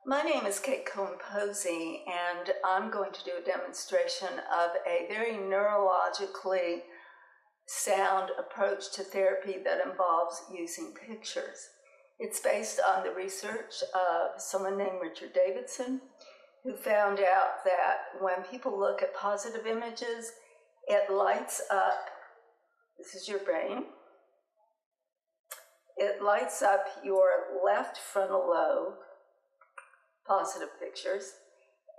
My name is Cohen-Posey, and I'm going to do a demonstration of a very neurologically sound approach to therapy that involves using pictures. It's based on the research of someone named Richard Davidson, who found out that when people look at positive images, it lights up, this is your brain, it lights up your left frontal lobe, positive pictures,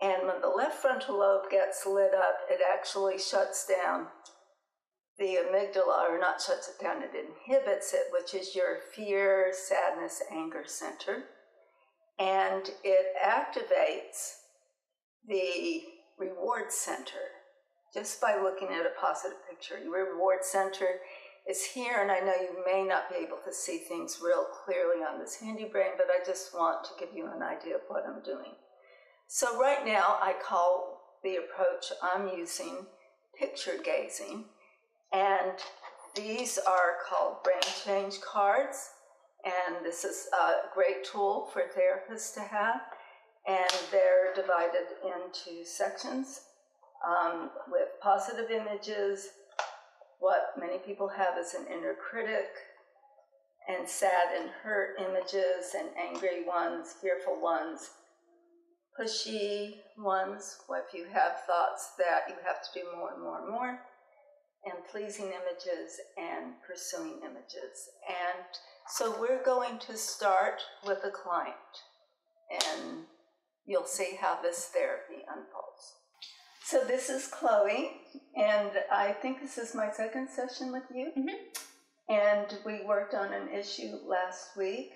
and when the left frontal lobe gets lit up, it actually shuts down the amygdala, or not shuts it down, it inhibits it, which is your fear, sadness, anger center, and it activates the reward center just by looking at a positive picture. Your reward center is here, and I know you may not be able to see things real clearly on this handy brain, but I just want to give you an idea of what I'm doing. So right now I call the approach I'm using picture gazing, and these are called brain change cards, and this is a great tool for therapists to have, and they're divided into sections with positive images, what many people have is an inner critic, and sad and hurt images, and angry ones, fearful ones, pushy ones, what if you have thoughts that you have to do more and more and more, and pleasing images and pursuing images. And so we're going to start with a client, and you'll see how this therapy unfolds. So this is Chloe, and I think this is my second session with you. Mm-hmm. And we worked on an issue last week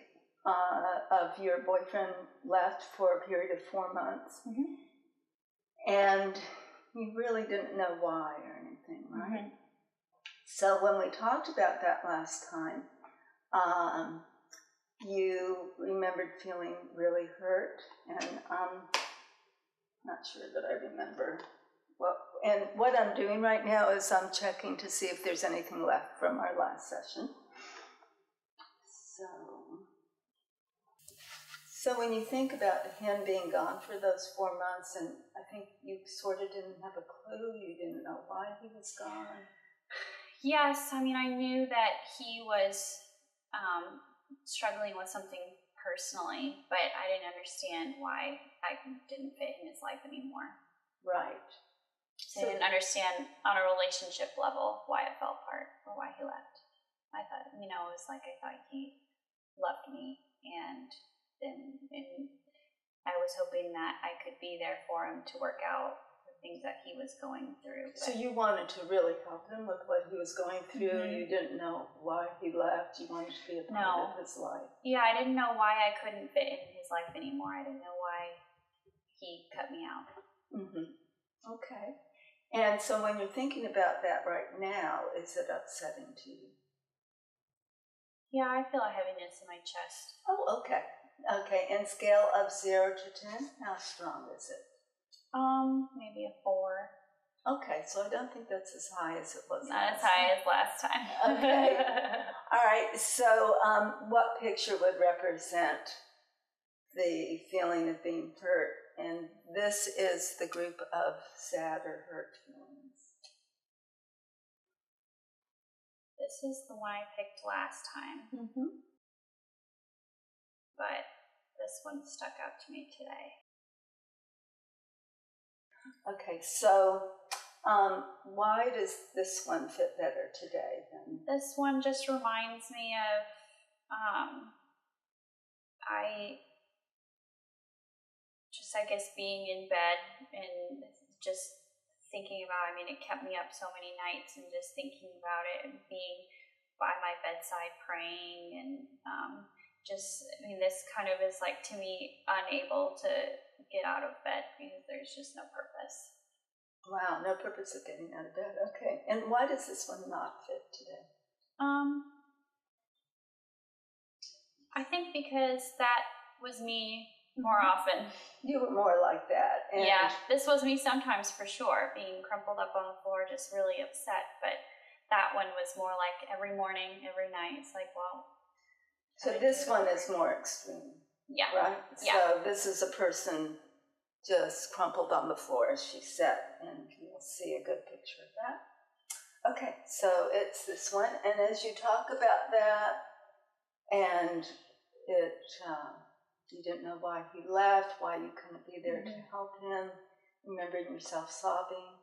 of your boyfriend left for a period of 4 months. Mm-hmm. And you really didn't know why or anything, right? Mm-hmm. So when we talked about that last time, you remembered feeling really hurt, and I'm not sure that I remember. And what I'm doing right now is I'm checking to see if there's anything left from our last session. So when you think about him being gone for those 4 months, and I think you sort of didn't have a clue, you didn't know why he was gone. Yes, I mean, I knew that he was struggling with something personally, but I didn't understand why I didn't fit in his life anymore. Right. So I didn't understand on a relationship level why it fell apart or why he left. I thought, it was like I thought he loved me, and I was hoping that I could be there for him to work out the things that he was going through. So you wanted to really help him with what he was going through. Mm-hmm. You didn't know why he left. You wanted to be a part of his life. Yeah, I didn't know why I couldn't fit in his life anymore. I didn't know why he cut me out. Mm-hmm. Okay. And so when you're thinking about that right now, is it upsetting to you? Yeah, I feel a heaviness in my chest. Oh, okay. Okay, and scale of 0 to 10, how strong is it? Maybe a 4. Okay, so I don't think that's as high as it was. Not as high as last time. Okay. All right, so what picture would represent the feeling of being hurt? And this is the group of sad or hurt feelings. This is the one I picked last time. Mm-hmm. But this one stuck out to me today. Okay, so why does this one fit better today then? This one just reminds me of I guess being in bed and just thinking about, it kept me up so many nights, and just thinking about it and being by my bedside praying, and this kind of is like, to me, unable to get out of bed because there's just no purpose. Wow, no purpose of getting out of bed. Okay, and why does this one not fit today? I think because that was me more often. You were more like that. And yeah, this was me sometimes for sure, being crumpled up on the floor, just really upset. But that one was more like every morning, every night. It's like, well. So this one is more extreme. Yeah. Right? Yeah. So this is a person just crumpled on the floor as she sat, and you'll see a good picture of that. Okay, so it's this one, and as you talk about that, and it, you didn't know why he left, why you couldn't be there to help him, remembering yourself sobbing,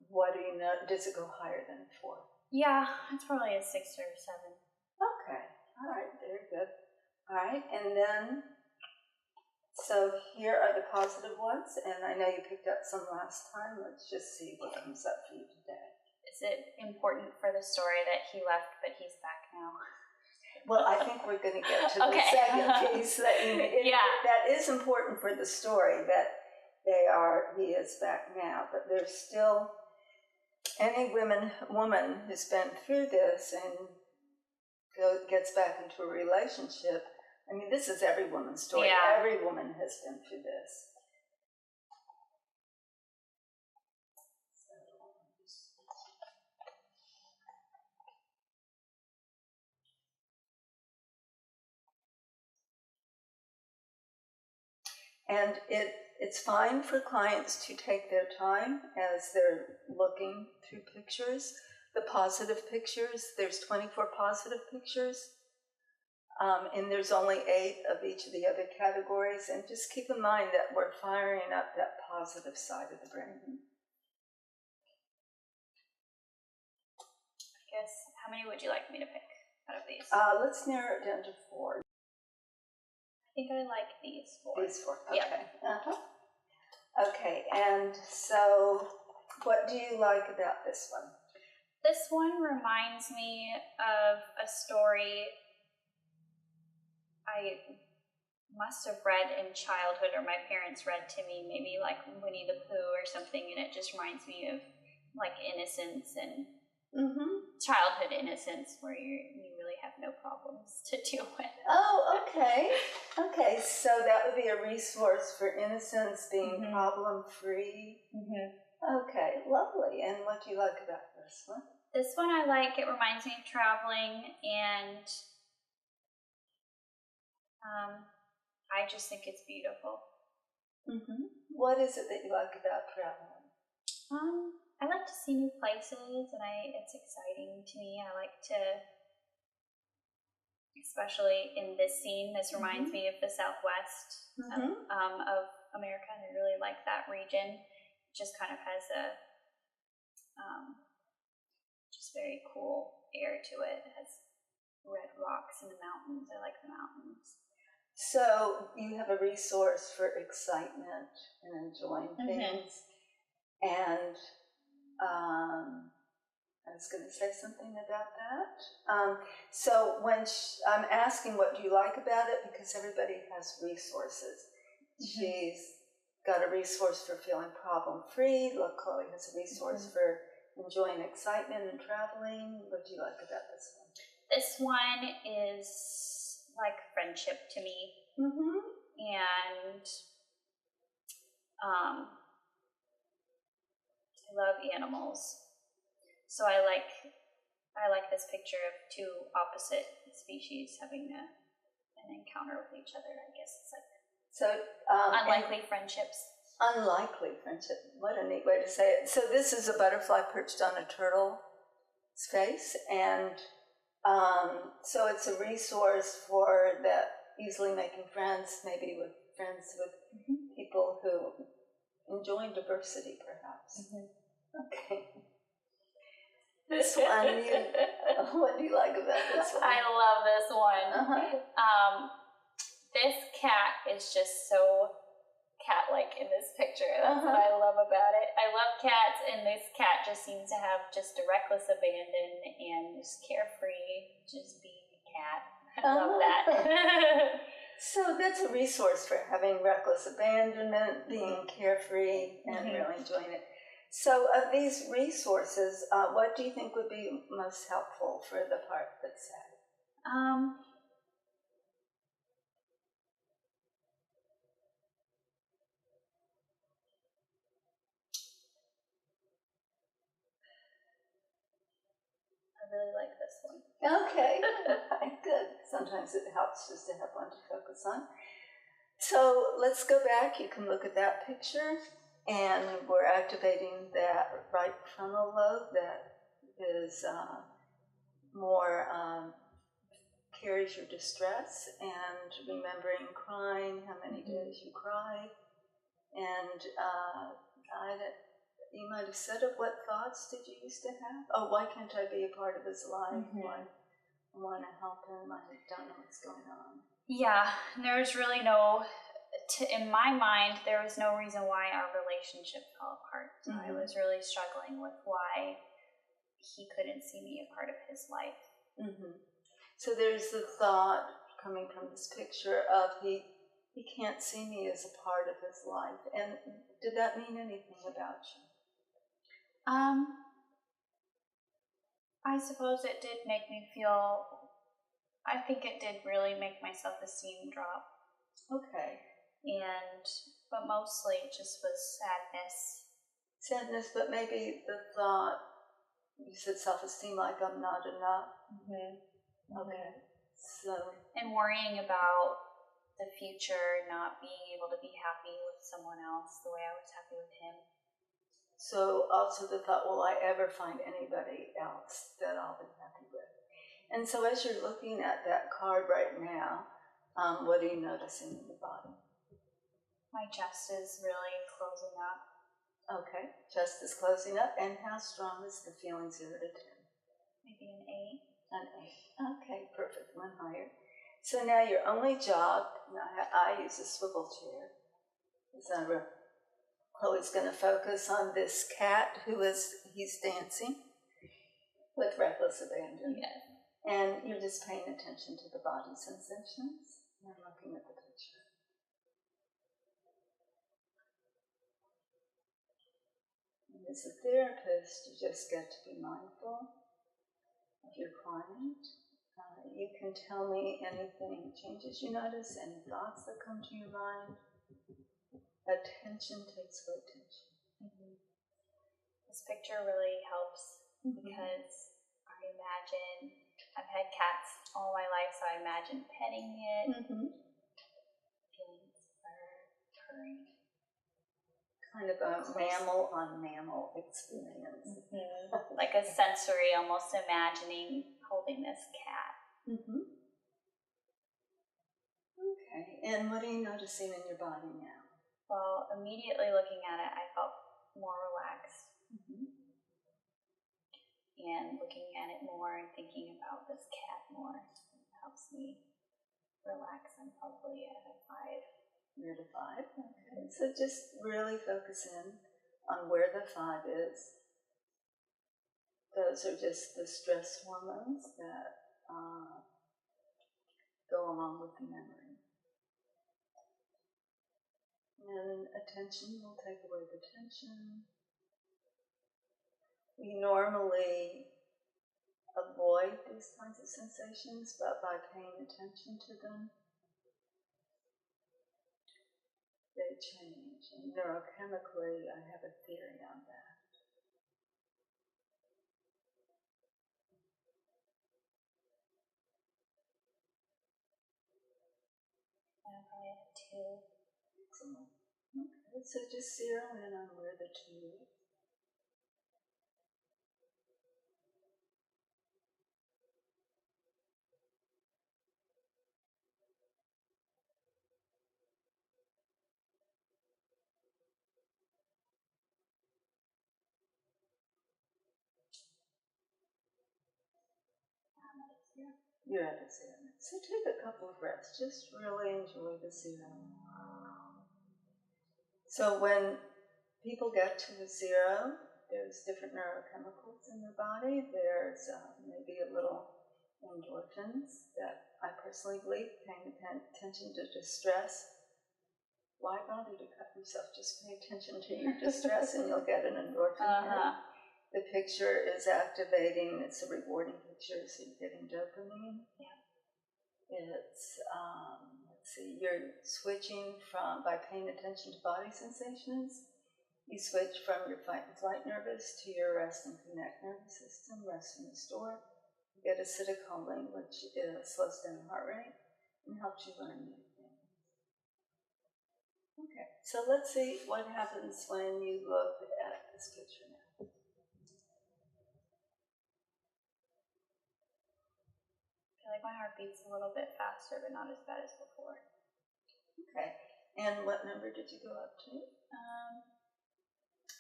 what do you know, does it go higher than a 4? Yeah, it's probably a 6 or 7. Okay, all right, very good. All right, and then, so here are the positive ones, and I know you picked up some last time. Let's just see what comes up for you today. Is it important for the story that he left, but he's back now? Well, I think we're going to get to the Okay. second piece that that is important for the story, that he is back now, but there's still any woman who's been through this and gets back into a relationship. I mean, this is every woman's story. Yeah. Every woman has been through this. And it's fine for clients to take their time as they're looking through pictures. The positive pictures, there's 24 positive pictures. And there's only 8 of each of the other categories. And just keep in mind that we're firing up that positive side of the brain. I guess, how many would you like me to pick out of these? Let's narrow it down to 4. I think I like these 4. These 4, okay. Yep. Okay, and so what do you like about this one? This one reminds me of a story I must have read in childhood, or my parents read to me, maybe like Winnie the Pooh or something, and it just reminds me of like innocence and childhood innocence, where you really have no problems to deal with. Oh, okay. Okay, so that would be a resource for innocence, being problem-free. Okay, lovely. And what do you like about this one? This one I like. It reminds me of traveling, and I just think it's beautiful. What is it that you like about traveling? I like to see new places, and it's exciting to me. I like to, especially in this scene, this reminds me of the Southwest of America, and I really like that region. It just kind of has a just very cool air to it. It has red rocks in the mountains. I like the mountains. So you have a resource for excitement and enjoying things. And I was going to say something about that. So when I'm asking what do you like about it, because everybody has resources. She's got a resource for feeling problem-free. Chloe has a resource for enjoying excitement and traveling. What do you like about this one? This one is like friendship to me. And I love animals. So I like this picture of 2 opposite species having an encounter with each other. I guess it's like unlikely friendships. Unlikely friendship. What a neat way to say it. So this is a butterfly perched on a turtle's face, and so it's a resource for that easily making friends, maybe with people who enjoy diversity, perhaps. Okay. This one, what do you like about this one? I love this one. This cat is just so cat-like in this picture. That's what I love about it. I love cats, and this cat just seems to have just a reckless abandon and just carefree, just being a cat. I love that. So that's a resource for having reckless abandonment, being carefree, and really enjoying it. So of these resources, what do you think would be most helpful for the part that's sad? really like this one. Okay, good. Sometimes it helps just to have one to focus on. So let's go back. You can look at that picture, and we're activating that right frontal lobe that is more carries your distress, and remembering crying, how many days you cried, and you might have said it, what thoughts did you used to have? Oh, why can't I be a part of his life? Why I want to help him, I don't know what's going on. Yeah, there's really no, in my mind, there was no reason why our relationship fell apart. So I was really struggling with why he couldn't see me a part of his life. So there's the thought coming from this picture of he can't see me as a part of his life. And did that mean anything about you? I suppose it did make me feel, I think it did really make my self-esteem drop. Okay. But mostly it just was sadness. Sadness, but maybe the thought, you said self-esteem, like I'm not enough. Okay. So. And worrying about the future, not being able to be happy with someone else the way I was happy with him. So also the thought, will I ever find anybody else that I'll be happy with? And so as you're looking at that card right now, what are you noticing in your body? My chest is really closing up. Okay, chest is closing up. And how strong is the feeling 0 to 10? Maybe an 8. An 8. Okay, perfect. One higher. So now your only job, I use a swivel chair, is I'm always going to focus on this cat he's dancing with reckless abandon. Yes. And you're just paying attention to the body sensations and looking at the picture. And as a therapist, you just get to be mindful of your client. You can tell me anything, changes you notice, any thoughts that come to your mind. Attention takes away tension. This picture really helps because I imagine, I've had cats all my life, so I imagine petting it, feeling its fur, purring. Kind of a mammal on mammal experience. Like a sensory, almost imagining holding this cat. Okay, and what are you noticing in your body now? Well, immediately looking at it, I felt more relaxed. And looking at it more and thinking about this cat more helps me relax. I'm probably at a 5. You're at a 5? Okay, so just really focus in on where the 5 is. Those are just the stress hormones that go along with the memory. And attention will take away the tension. We normally avoid these kinds of sensations, but by paying attention to them, they change. And neurochemically, I have a theory on that. I'm probably at a 2. Excellent. Okay, so just zero in on where the 2 is. You're at a 0. So take a couple of breaths. Just really enjoy the 0. So when people get to a 0, there's different neurochemicals in their body. There's maybe a little endorphins that I personally believe, paying attention to distress. Why bother to cut yourself? Just pay attention to your distress and you'll get an endorphin hit. The picture is activating, it's a rewarding picture, so you're getting dopamine. Yeah. It's, let's see, you're switching from, by paying attention to body sensations, you switch from your fight and flight nervous to your rest and connect nervous system, rest and restore. get acetylcholine, which slows down heart rate and helps you learn new things. Okay, so let's see what happens when you look at this picture now. I feel like my heart beats a little bit faster, but not as bad as before. Okay, and what number did you go up to?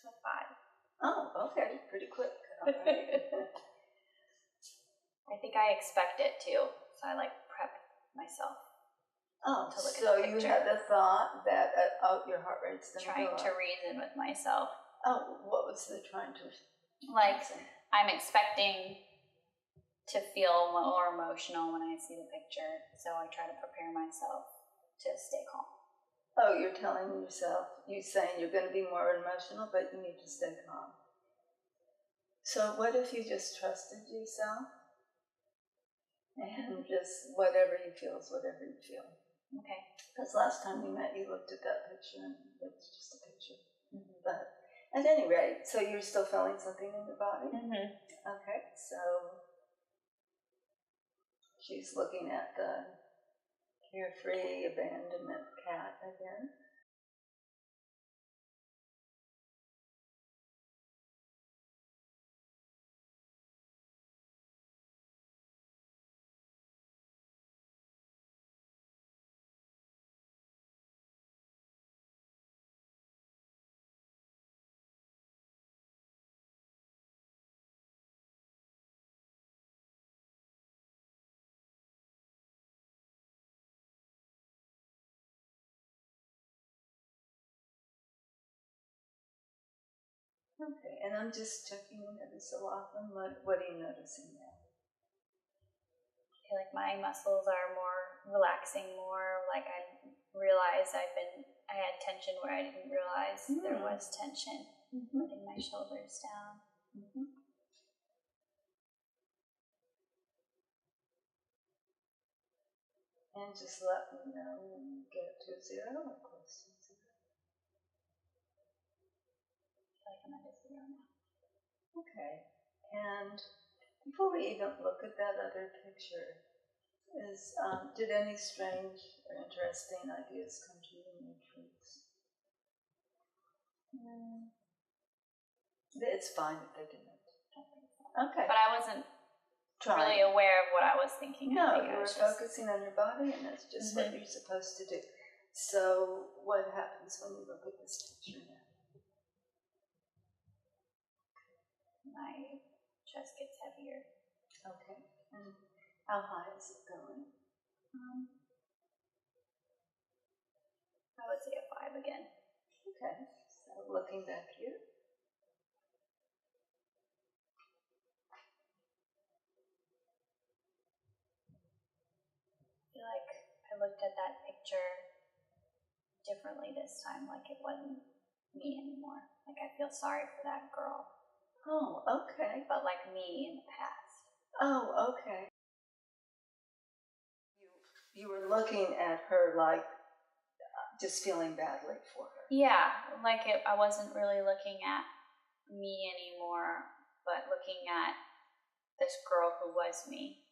5. Oh, okay, pretty quick. All right. I think I expect it too, so I prep myself. Oh, to look so at the you picture. had the thought that your heart rate's going to go up. Trying to reason with myself. Oh, what was the trying to? I'm expecting to feel more emotional when I see the picture, so I try to prepare myself to stay calm. Oh, you're telling yourself, you're saying you're going to be more emotional, but you need to stay calm. So what if you just trusted yourself and just whatever you feel is whatever you feel? Okay. Because last time we met, you looked at that picture and it was just a picture. Mm-hmm. But at any rate, so you're still feeling something in your body? Mm-hmm. Okay, so she's looking at the carefree abandonment cat again. Okay, and I'm just checking in every so often. What are you noticing now? I feel like my muscles are more relaxing more. Like I realize I had tension where I didn't realize there was tension. Letting my shoulders down. And just let me know when you get to 0 or close to 0. I feel like I'm at 0 now. Okay, and before we even look at that other picture, did any strange or interesting ideas come to you in your truths? It's fine if they didn't. I don't think so. Okay. But I wasn't really aware of what I was thinking. No, you were focusing on your body, and that's just what you're supposed to do. So what happens when you look at this picture now? My chest gets heavier. Okay. And how high is it going? I would say a 5 again. Okay. So looking back here. I feel like I looked at that picture differently this time. Like it wasn't me anymore. Like I feel sorry for that girl. Oh, okay. But like me in the past. Oh, okay. You were looking at her like just feeling badly for her. Yeah, I wasn't really looking at me anymore, but looking at this girl who was me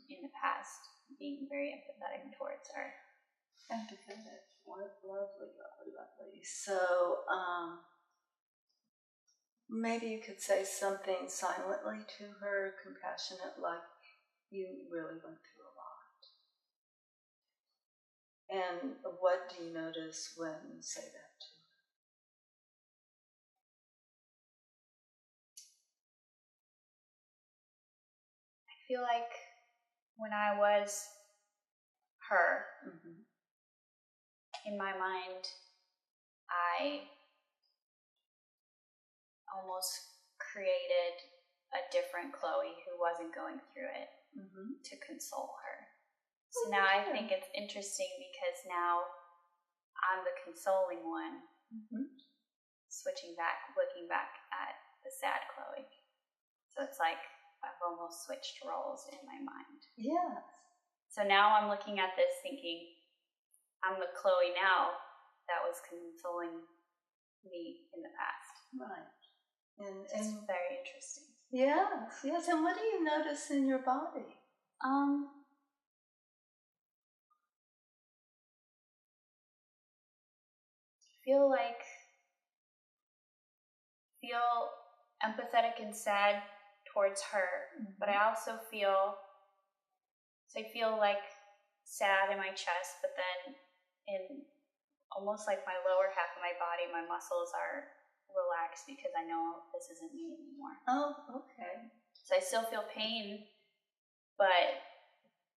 in the past, being very empathetic towards her. Empathetic. Lovely, lovely, lovely. So, maybe you could say something silently to her, compassionate, like you really went through a lot. And what do you notice when you say that to her? I feel like when I was her, in my mind, I almost created a different Chloe who wasn't going through it to console her. So now I think it's interesting because now I'm the consoling one, switching back, looking back at the sad Chloe. So it's like I've almost switched roles in my mind. Yes. So now I'm looking at this thinking, I'm the Chloe now that was consoling me in the past. Right. And it's very interesting. Yes. And what do you notice in your body? Feel empathetic and sad towards her, but I also feel like sad in my chest, but then in almost like my lower half of my body, my muscles are relaxed because I know this isn't me anymore. Oh, okay. So I still feel pain, but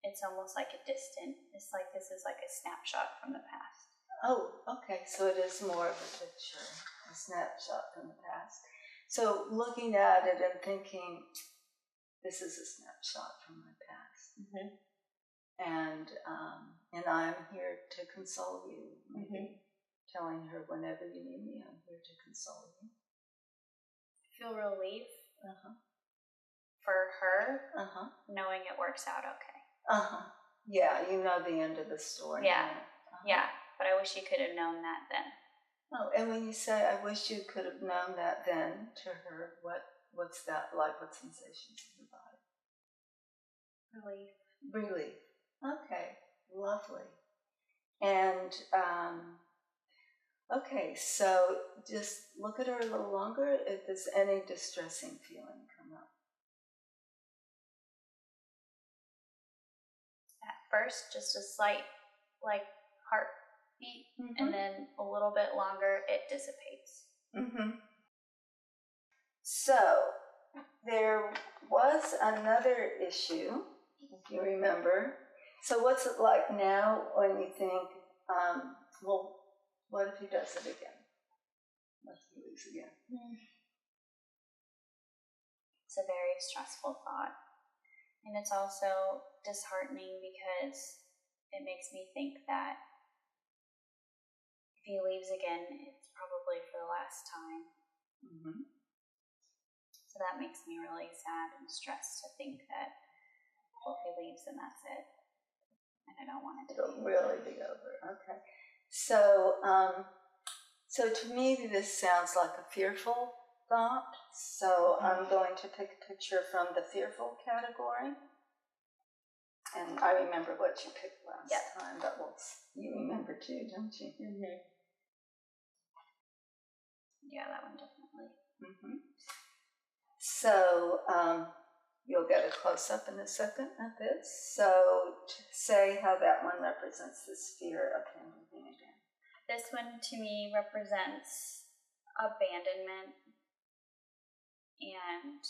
it's almost like it's like this is like a snapshot from the past. Oh, okay. So it is more of a picture, a snapshot from the past. So looking at it and thinking, this is a snapshot from my past. Mm-hmm. And I'm here to console you. Maybe telling her, whenever you need me, I'm here to console you. Feel relief for her, knowing it works out okay. Yeah, you know the end of the story. Yeah, but I wish you could have known that then. Oh, and when you say, I wish you could have known that then, to her, what's that like? What sensations in your body? Relief. Okay, lovely. And, okay, so just look at her a little longer if there's any distressing feeling come up. At first, just a slight, like, heartbeat, and then a little bit longer, it dissipates. So, there was another issue, if you remember. So what's it like now when you think, well, what if he does it again? What if he leaves again? It's a very stressful thought. And it's also disheartening because it makes me think that if he leaves again, it's probably for the last time. So that makes me really sad and stressed to think that, well, if he leaves, then that's it. And I don't want it to really be over. Okay. So, so to me, this sounds like a fearful thought. So I'm going to pick a picture from the fearful category. And I remember what you picked last time, but you remember too, don't you? Yeah, that one definitely. So you'll get a close-up in a second of this. So say how that one represents this fear of him leaving again. This one to me represents abandonment, and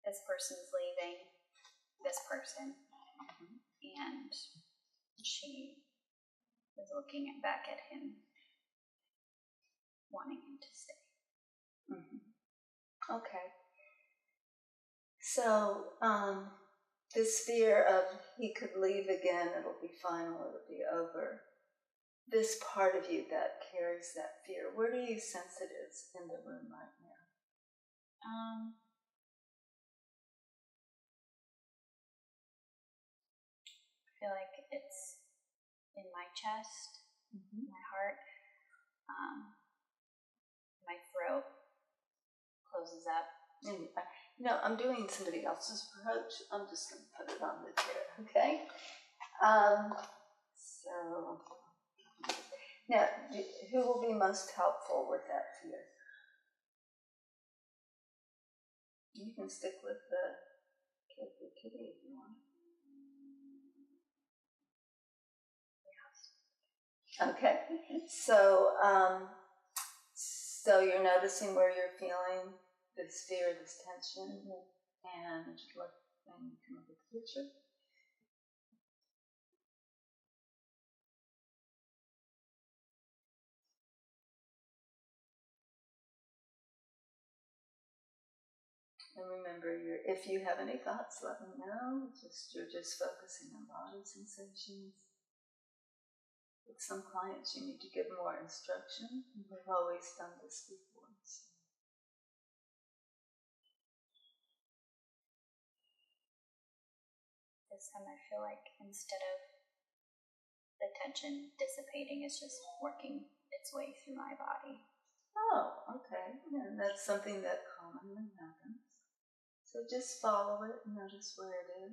this person's leaving this person, and she is looking back at him, wanting him to stay. Okay. So this fear of he could leave again, it'll be final, it'll be over. This part of you that carries that fear, where do you sense it is in the room right now? I feel like it's in my chest, my heart, my throat closes up. No, I'm doing somebody else's approach. I'm just going to put it on the chair, okay? So, now, who will be most helpful with that fear? You can stick with the kitty if you want. Okay, so so you're noticing where you're feeling this fear, this tension, and come up with a picture. And remember, if you have any thoughts, let me know. You're just focusing on body sensations. With some clients, you need to give more instruction. We've always done this before. So. This time I feel like instead of the tension dissipating, it's just working its way through my body. Oh, okay. And that's something that commonly happens. So just follow it and notice where it is.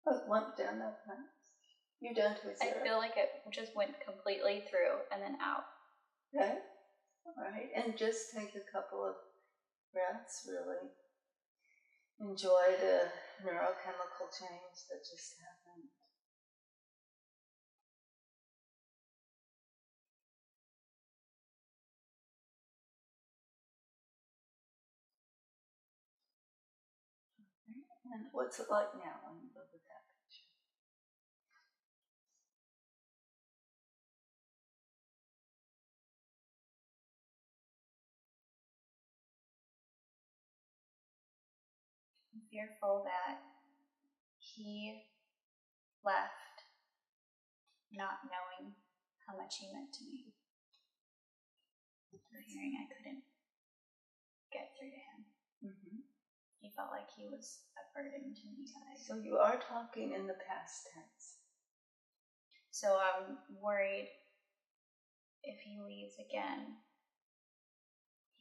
Oh, it went down that fast. You're down to a zero. I feel like it just went completely through and then out. Okay. All right. And just take a couple of breaths, really. Enjoy the neurochemical change that just happened. And what's it like now when you look at that picture? I'm fearful that he left not knowing how much he meant to me. Fearing I couldn't get through to him. Mm-hmm. He felt like he was a burden to me. So you are talking in the past tense. So I'm worried if he leaves again,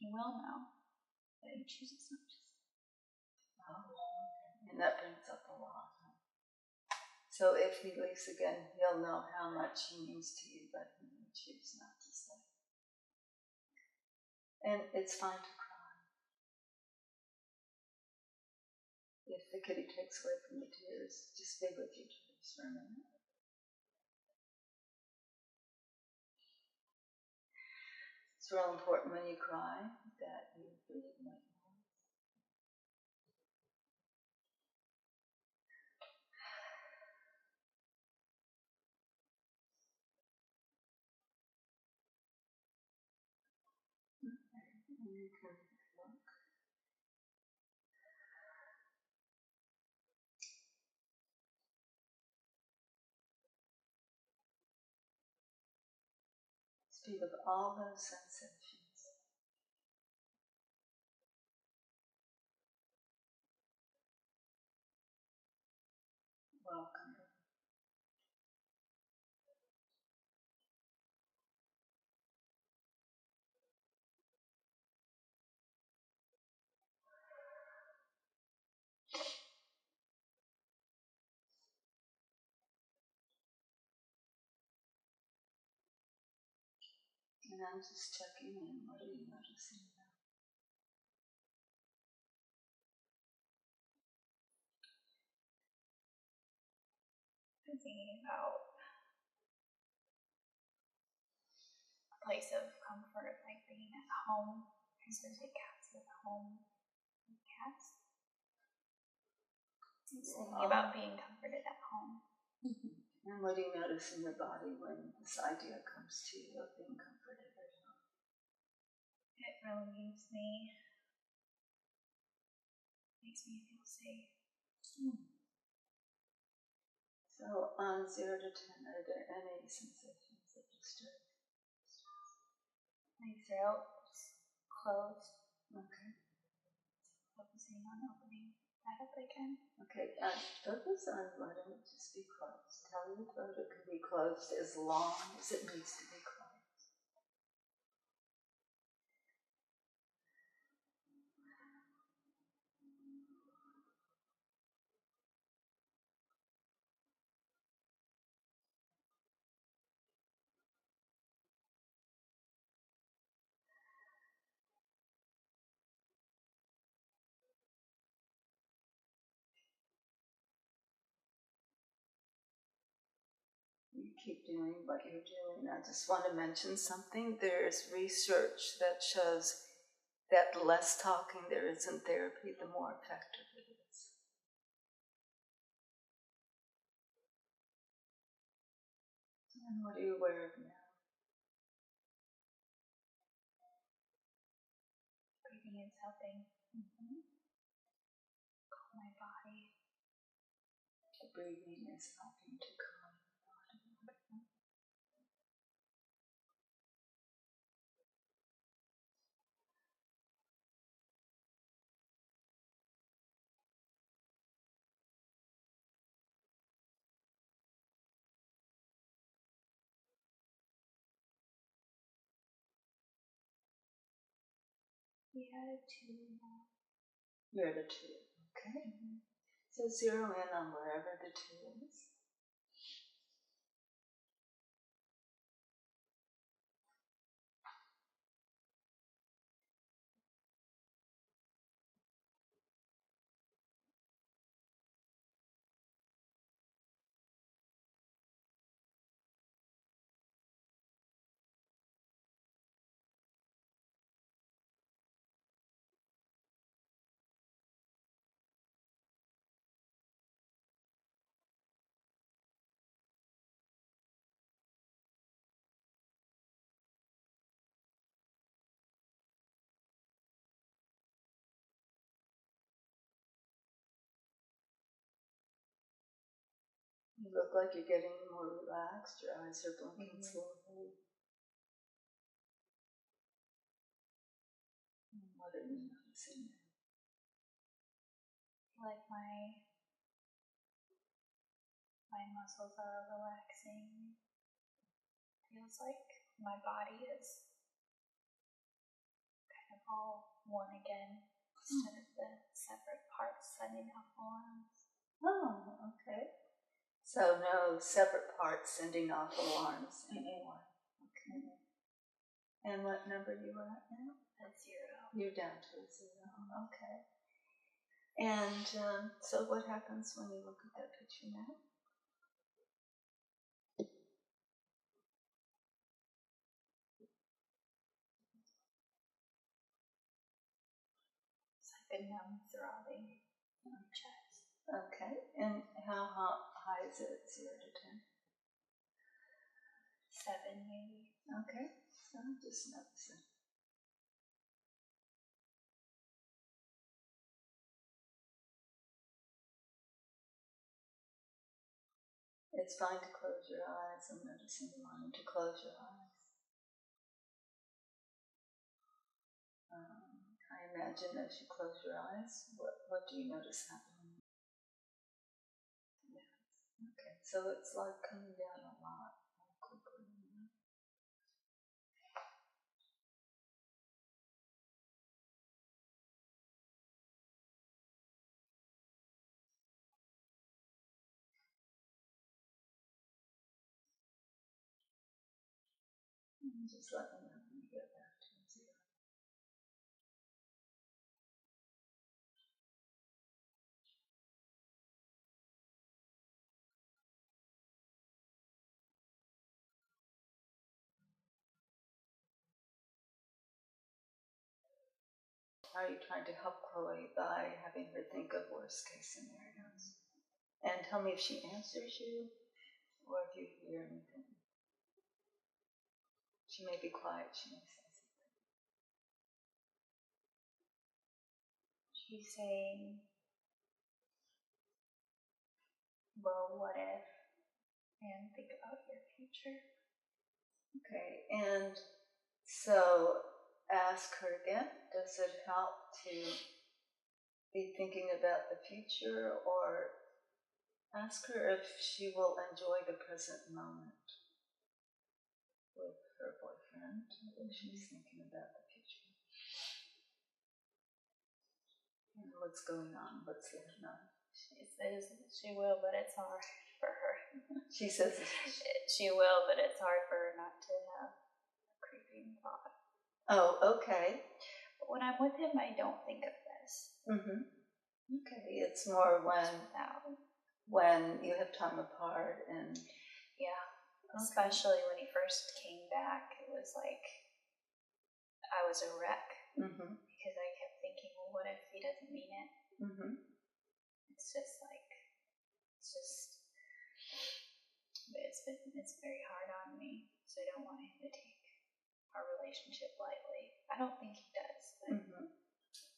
he will know that he chooses not to. Oh, and that brings up a lot. So if he leaves again, he'll know how much he means to you, but he may choose not to stay. And it's fine to cry. If the kitty takes away from the tears, just be with your tears for a minute. It's real important when you cry that you breathe like that. And you can look. Speak of all those sensations. Welcome them. And I'm just checking in. What are you noticing now? I'm thinking about a place of comfort, like being at home. Especially cats with home cats. Just thinking about being comforted at home. And what do you notice in your body when this idea comes to you of being comforted at home? It relieves me. Makes me feel safe. So on 0 to 10, are there any sensations that disturb you? My throat is closed. Okay. Focusing on opening that up again. Okay, focus on letting it just be closed. Tell your throat it can be closed as long as it needs to be closed. You keep doing what you're doing. I just want to mention something. There's research that shows that the less talking there is in therapy, the more effective it is. And what are you aware of now? Breathing is helping. Calm my body. breathing is helping to calm the body. We had a 2 now. You're at a 2. Okay. So zero in on wherever the 2 is. You look like you're getting more relaxed. Your eyes are blinking slowly. What are you noticing now? Like my muscles are relaxing. Feels like my body is kind of all one again, instead of the separate parts sending off alarms. Oh, okay. So no separate parts sending off alarms anymore. Okay. And what number you at now? At 0. You're down to a 0. Okay. And so what happens when you look at that picture now? It's like a numb throbbing in my chest. Okay. And how high is it? 0 to 10? 7 maybe. Okay. So just notice it. It's fine to close your eyes. I'm noticing you wanting to close your eyes. I imagine as you close your eyes, what do you notice happening? Yes. Okay, so it's like coming down a lot quickly. And just let me know when you get back to 0. Are you trying to help Chloe by having her think of worst case scenarios? And tell me if she answers you or if you hear anything. She may be quiet, she may say something. She's saying, well, what if? And think about your future. Okay, and so ask her again, does it help to be thinking about the future, or ask her if she will enjoy the present moment with her boyfriend if she's thinking about the future. And what's going on? What's going on? She says she will, but it's hard for her. She says she will, but it's hard for her not to have a creeping thought. Oh, okay. But when I'm with him, I don't think of this. Mm-hmm. Okay, it's more when you have time apart and... Yeah, especially when he first came back, it was like I was a wreck. Mm-hmm. Because I kept thinking, well, what if he doesn't mean it? Mm-hmm. It's very hard on me, so I don't want him to take our relationship lightly. I don't think he does. But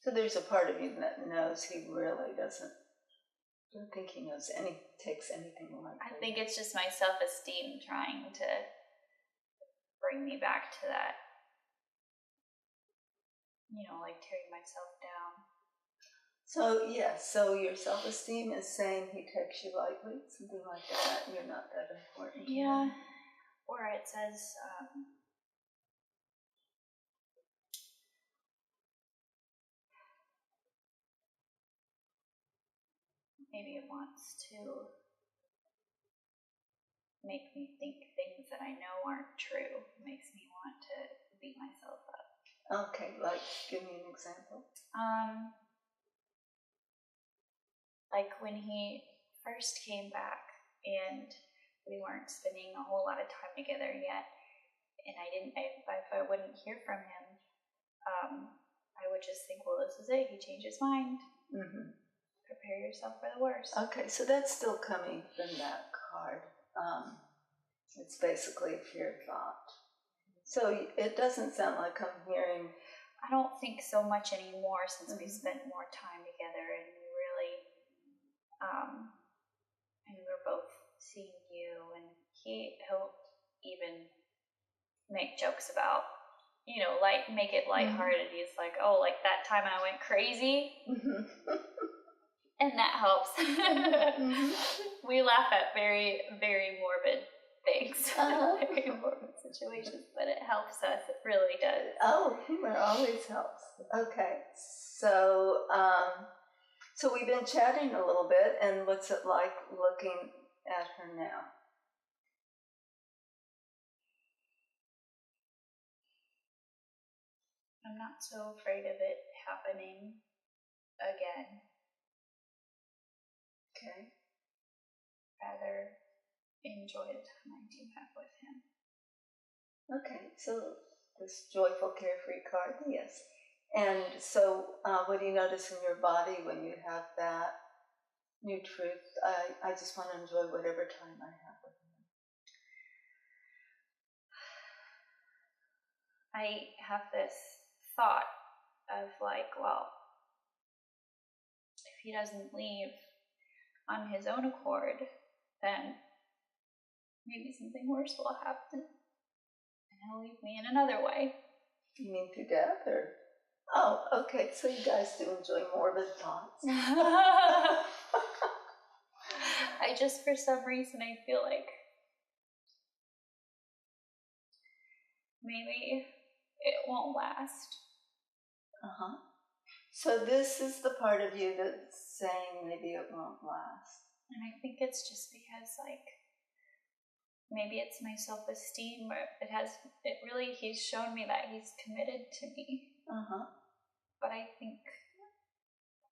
So there's a part of you that knows he really doesn't I don't think he takes anything like that. I think it's just my self-esteem trying to bring me back to that, like tearing myself down. So, yes, so your self-esteem is saying he takes you lightly, something like that, you're not that important. Yeah, or it says, maybe it wants to make me think things that I know aren't true. It makes me want to beat myself up. Okay, like, give me an example. Like when he first came back and we weren't spending a whole lot of time together yet, and if I wouldn't hear from him, I would just think, well, this is it. He changed his mind. Mm-hmm. Prepare yourself for the worst. Okay, so that's still coming from that card. It's basically a fear thought. So it doesn't sound like I'm hearing... I don't think so much anymore since we spent more time together, and we really, and we're both seeing you, and he'll even make jokes about, make it lighthearted. He's like, oh, like that time I went crazy. And that helps. We laugh at very, very morbid things, very morbid situations, but it helps us. It really does. Oh, humor always helps. Okay, so so we've been chatting a little bit, and what's it like looking at her now? I'm not so afraid of it happening again. Okay. Rather enjoy the time I do have with him. Okay, so this joyful, carefree card, yes. And so what do you notice in your body when you have that new truth? I just want to enjoy whatever time I have with him. I have this thought of like, well, if he doesn't leave on his own accord, then maybe something worse will happen. And he'll leave me in another way. You mean through death, or? Oh, okay, so you guys do enjoy morbid thoughts. I just, for some reason, I feel like maybe it won't last. So this is the part of you that's saying maybe it won't last. And I think it's just because, like, maybe it's my self-esteem, or he's shown me that he's committed to me. But I think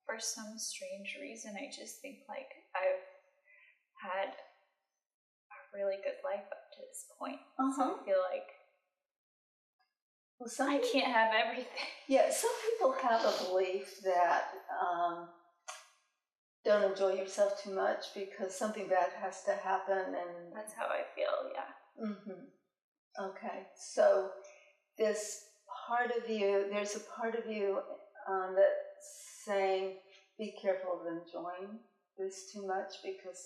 for some strange reason, I just think like I've had a really good life up to this point. So I feel like I can't have everything. Yeah, some people have a belief that don't enjoy yourself too much because something bad has to happen, and that's how I feel. Yeah. Okay, so this part of you, there's a part of you that's saying, be careful of enjoying this too much because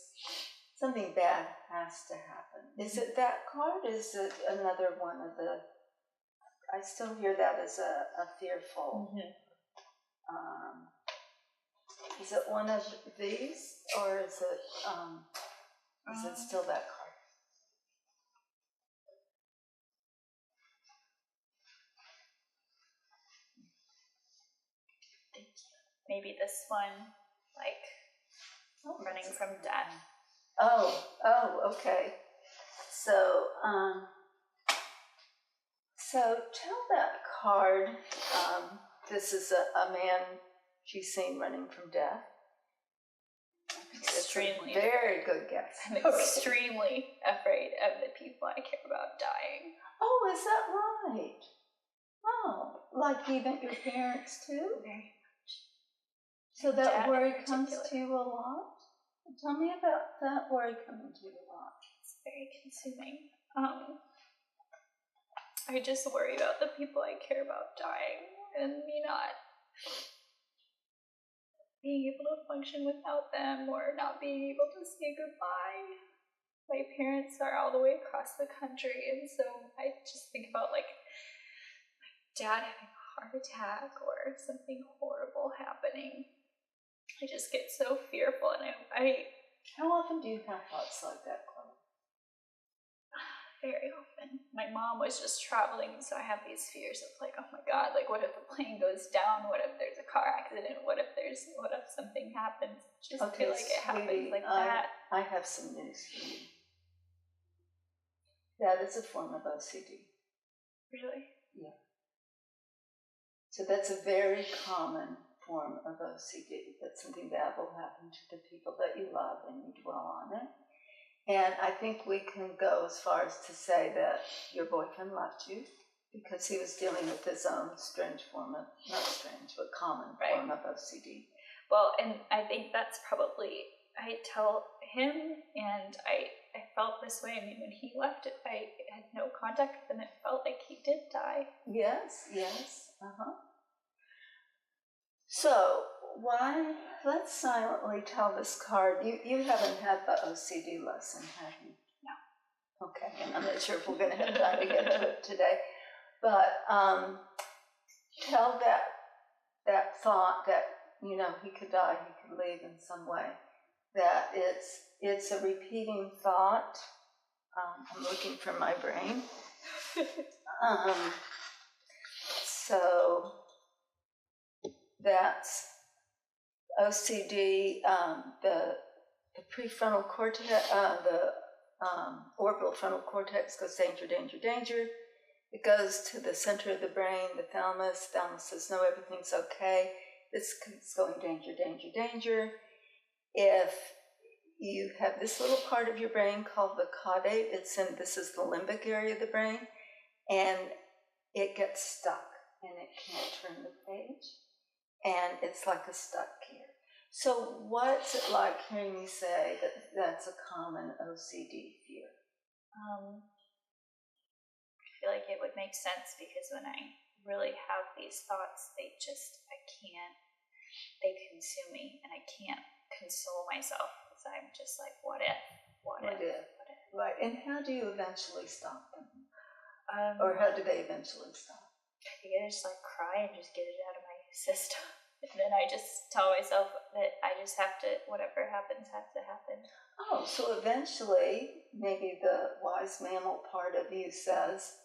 something bad has to happen. Is it that card? Is it another one of the... I still hear that as a fearful. Is it one of these, or is it still that card? Maybe this one, like running from death. Oh, okay. So, so tell that card, this is a man she's seen running from death. Extremely. Very good guess. I'm extremely afraid of the people I care about dying. Oh, is that right? Oh, like even your parents too? Very much. So that worry comes to you a lot? Tell me about that worry coming to you a lot. It's very consuming. I just worry about the people I care about dying and me not being able to function without them, or not being able to say goodbye. My parents are all the way across the country, and so I just think about like my dad having a heart attack or something horrible happening. I just get so fearful, and I How often do you have thoughts like that, Chloe? very often. My mom was just traveling, so I have these fears of like, oh my god, like what if the plane goes down? What if there's a car accident? What if something happens? Just feel like it happens like that. I have some news for you. That is a form of OCD. Really? Yeah. So that's a very common form of OCD. That's something that will happen to the people that you love and you dwell on it. And I think we can go as far as to say that your boyfriend left you because he was dealing with his own strange form of, not strange, but common form of OCD. Well, and I think that's probably, I tell him, and I felt this way. I mean, when he left, I had no contact with him. It felt like he did die. Yes. So, let's silently tell this card. You haven't had the OCD lesson, have you? No. Okay, and I'm not sure if we're going to have time to get to it today. But tell that thought that, you know, he could die, he could leave in some way, that it's a repeating thought. I'm looking for my brain. So that's OCD, the prefrontal cortex, the orbital frontal cortex goes danger, danger, danger. It goes to the center of the brain, the thalamus. Thalamus says, no, everything's okay. It's going danger, danger, danger. If you have this little part of your brain called the caudate, this is the limbic area of the brain, and it gets stuck and it can't turn the page. And it's like a stuck gear. So what's it like hearing me say that that's a common OCD fear? I feel like it would make sense because when I really have these thoughts, they consume me, and I can't console myself because I'm just like, what if? Right, and how do you eventually stop them? Or how do they eventually stop? I think I just like cry and just get it out of my system. And then I just tell myself that I just have to, whatever happens has to happen. Oh, so eventually, maybe the wise mammal part of you says,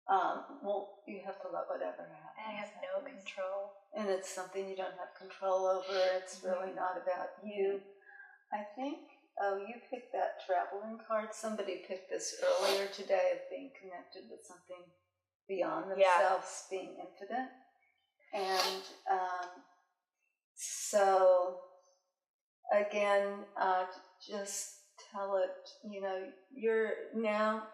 well, you have to let whatever happen. I have no control. And it's something you don't have control over. It's really not about you. I think, you picked that traveling card. Somebody picked this earlier today of being connected with something beyond themselves, being infinite. And so, again, just tell it, you know, you're now,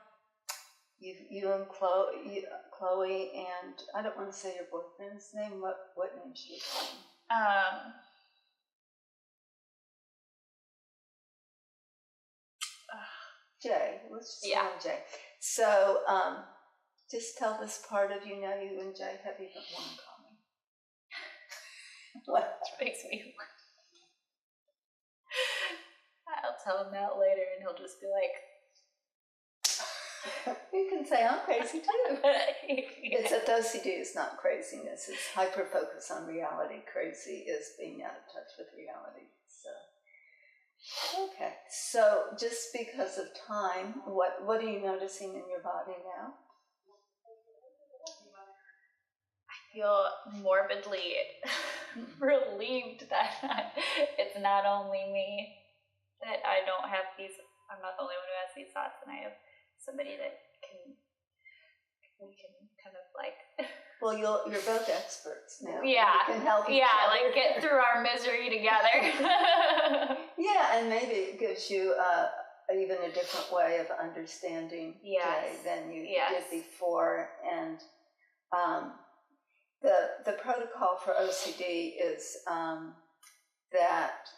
you and Chloe, and I don't want to say your boyfriend's name. What name should you call him? Jay. Let's just call him Jay. So, just tell this part of you now you and Jay have even one in common. What makes me laugh. I'll tell him that later and he'll just be like, you can say I'm crazy too. Except OCD is not craziness, it's hyper-focus on reality. Crazy is being out of touch with reality. So, okay, so just because of time, what are you noticing in your body now? I feel morbidly relieved that it's not only me, that I don't have these, I'm not the only one who has these thoughts, and I have somebody that we can kind of like. Well, you're both experts now. Yeah. You can help each other. Like get through our misery together. Yeah, and maybe it gives you even a different way of understanding Jay than you did before. And the protocol for OCD is that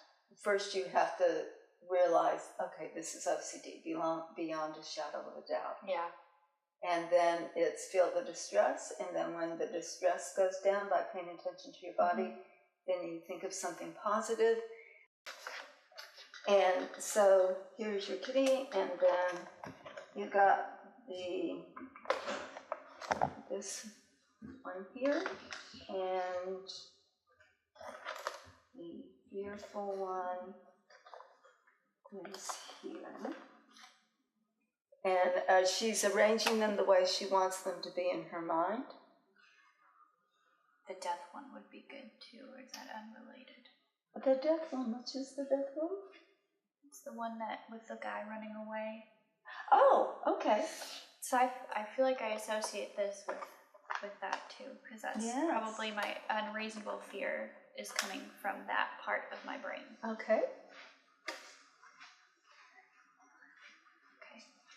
first you have to realize, okay, this is OCD, beyond a shadow of a doubt. Yeah. And then it's feel the distress, and then when the distress goes down by paying attention to your body, then you think of something positive. And so here's your kitty, and then you got this one here, and the fearful one is here. And she's arranging them the way she wants them to be in her mind. The death one would be good too, or is that unrelated? The death one, which is the death one? It's the one that with the guy running away. Oh, okay. So I feel like I associate this with that too, because that's probably my unreasonable fear is coming from that part of my brain. Okay.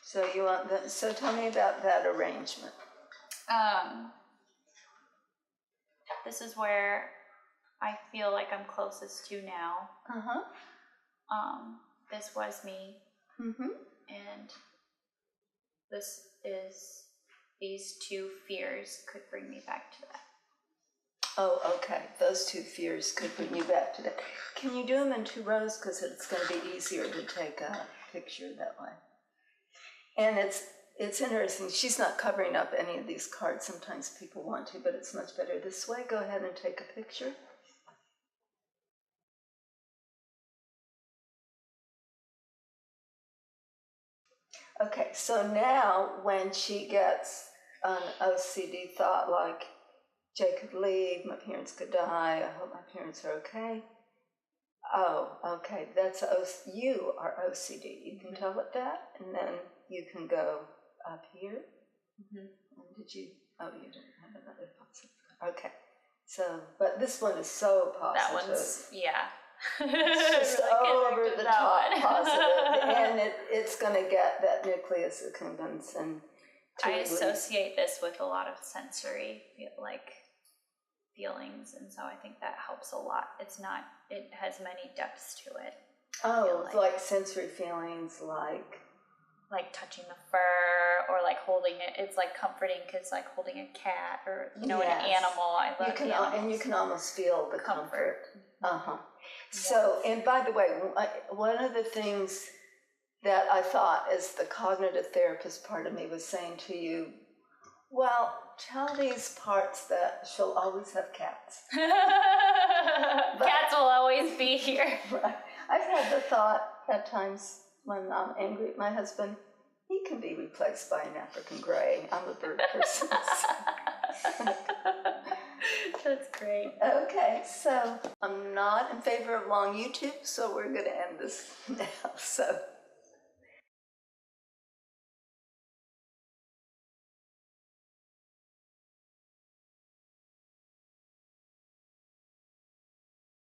So you want that? So tell me about that arrangement. This is where I feel like I'm closest to now. This was me, and these two fears could bring me back to that. Oh, okay. Those two fears could bring you back to that. Can you do them in 2 rows? Because it's going to be easier to take a picture that way. And it's interesting. She's not covering up any of these cards. Sometimes people want to, but it's much better this way. Go ahead and take a picture. Okay, so now when she gets an OCD thought like, Jay could leave, my parents could die, I hope my parents are okay. Oh, okay, you are OCD. You can tell it that, and then you can go up here. And you didn't have another positive. Okay, so, but this one is so positive. That one's, It's just really over the top positive, and it's going to get that nucleus accumbens. And I associate this with a lot of sensory, feelings, and so I think that helps a lot. It has many depths to it. Oh, like sensory feelings, like touching the fur, or like holding it. It's like comforting because like holding a cat or an animal. I love animals. And you can almost feel the comfort. So, and by the way, one of the things that I thought as the cognitive therapist part of me was saying to you, well, tell these parts that she'll always have cats. Cats will always be here. Right. I've had the thought at times when I'm angry at my husband, he can be replaced by an African gray. I'm a bird person. That's great. Okay, so I'm not in favor of long YouTube, so we're going to end this now. So.